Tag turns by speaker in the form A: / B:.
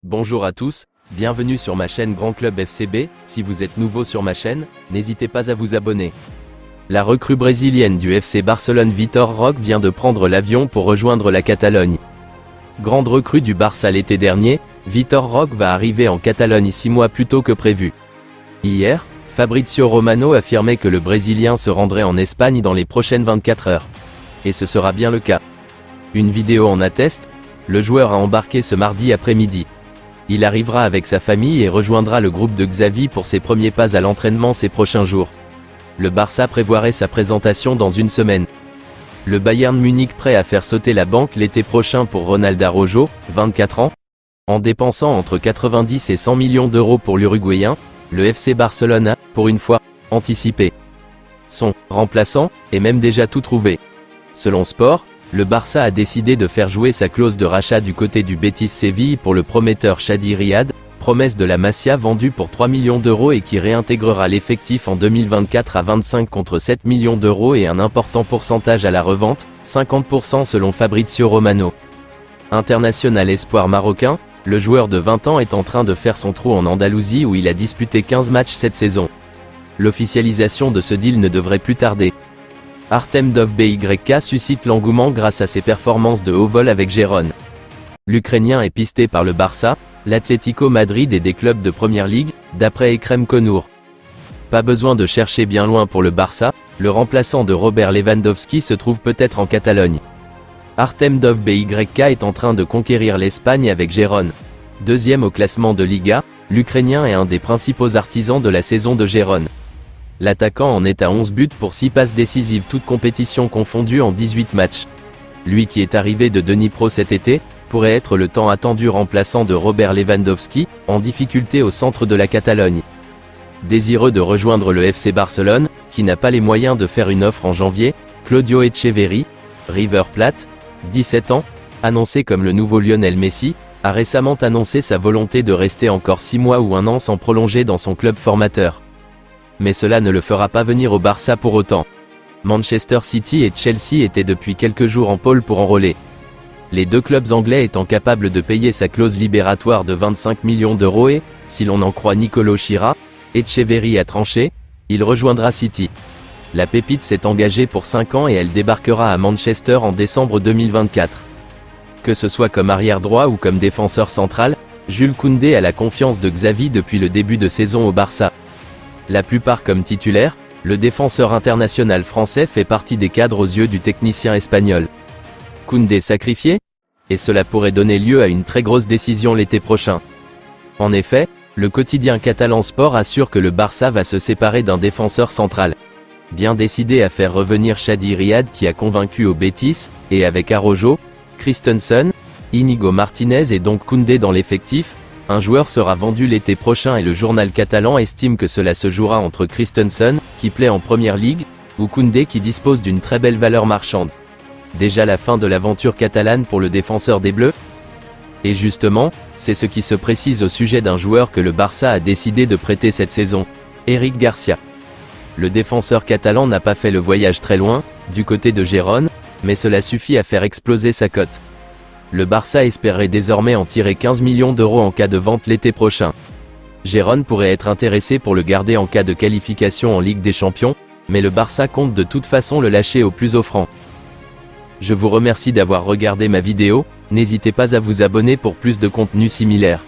A: Bonjour à tous, bienvenue sur ma chaîne Grand Club FCB. Si vous êtes nouveau sur ma chaîne, n'hésitez pas à vous abonner. La recrue brésilienne du FC Barcelone Vitor Roque vient de prendre l'avion pour rejoindre la Catalogne. Grande recrue du Barça l'été dernier, Vitor Roque va arriver en Catalogne 6 mois plus tôt que prévu. Hier, Fabrizio Romano affirmait que le Brésilien se rendrait en Espagne dans les prochaines 24 heures. Et ce sera bien le cas. Une vidéo en atteste, le joueur a embarqué ce mardi après-midi. Il arrivera avec sa famille et rejoindra le groupe de Xavi pour ses premiers pas à l'entraînement ces prochains jours. Le Barça prévoirait sa présentation dans une semaine. Le Bayern Munich prêt à faire sauter la banque l'été prochain pour Ronald Araujo, 24 ans. En dépensant entre 90 et 100 millions d'euros pour l'Uruguayen, le FC Barcelone a, pour une fois, anticipé son remplaçant, et même déjà tout trouvé. Selon Sport, le Barça a décidé de faire jouer sa clause de rachat du côté du Betis Séville pour le prometteur Chadi Riad, promesse de la Masia vendue pour 3 millions d'euros et qui réintégrera l'effectif en 2024 à 25 contre 7 millions d'euros et un important pourcentage à la revente, 50% selon Fabrizio Romano. International espoir marocain, le joueur de 20 ans est en train de faire son trou en Andalousie où il a disputé 15 matchs cette saison. L'officialisation de ce deal ne devrait plus tarder. Artem Dovbyk suscite l'engouement grâce à ses performances de haut vol avec Gérone. L'Ukrainien est pisté par le Barça, l'Atlético Madrid et des clubs de Première Ligue, d'après Ekrem Konour. Pas besoin de chercher bien loin pour le Barça, le remplaçant de Robert Lewandowski se trouve peut-être en Catalogne. Artem Dovbyk est en train de conquérir l'Espagne avec Gérone. Deuxième au classement de Liga, l'Ukrainien est un des principaux artisans de la saison de Gérone. L'attaquant en est à 11 buts pour 6 passes décisives toutes compétitions confondues en 18 matchs. Lui qui est arrivé de Dnipro cet été, pourrait être le tant attendu remplaçant de Robert Lewandowski, en difficulté au centre de la Catalogne. Désireux de rejoindre le FC Barcelone, qui n'a pas les moyens de faire une offre en janvier, Claudio Echeverri, River Plate, 17 ans, annoncé comme le nouveau Lionel Messi, a récemment annoncé sa volonté de rester encore 6 mois ou 1 an sans prolonger dans son club formateur. Mais cela ne le fera pas venir au Barça pour autant. Manchester City et Chelsea étaient depuis quelques jours en pôle pour enrôler. Les deux clubs anglais étant capables de payer sa clause libératoire de 25 millions d'euros et, si l'on en croit Nicolo Chira, Echeverri a tranché, il rejoindra City. La pépite s'est engagée pour 5 ans et elle débarquera à Manchester en décembre 2024. Que ce soit comme arrière droit ou comme défenseur central, Jules Koundé a la confiance de Xavi depuis le début de saison au Barça. La plupart comme titulaire, le défenseur international français fait partie des cadres aux yeux du technicien espagnol. Koundé sacrifié ? Et cela pourrait donner lieu à une très grosse décision l'été prochain. En effet, le quotidien catalan Sport assure que le Barça va se séparer d'un défenseur central. Bien décidé à faire revenir Chadi Riad qui a convaincu au Betis, et avec Araujo, Christensen, Inigo Martinez et donc Koundé dans l'effectif, un joueur sera vendu l'été prochain et le journal catalan estime que cela se jouera entre Christensen, qui plaît en Première Ligue, ou Koundé qui dispose d'une très belle valeur marchande. Déjà la fin de l'aventure catalane pour le défenseur des Bleus ? Et justement, c'est ce qui se précise au sujet d'un joueur que le Barça a décidé de prêter cette saison, Eric Garcia. Le défenseur catalan n'a pas fait le voyage très loin, du côté de Gérone, mais cela suffit à faire exploser sa cote. Le Barça espérait désormais en tirer 15 millions d'euros en cas de vente l'été prochain. Gérone pourrait être intéressé pour le garder en cas de qualification en Ligue des Champions, mais le Barça compte de toute façon le lâcher au plus offrant. Je vous remercie d'avoir regardé ma vidéo, n'hésitez pas à vous abonner pour plus de contenu similaire.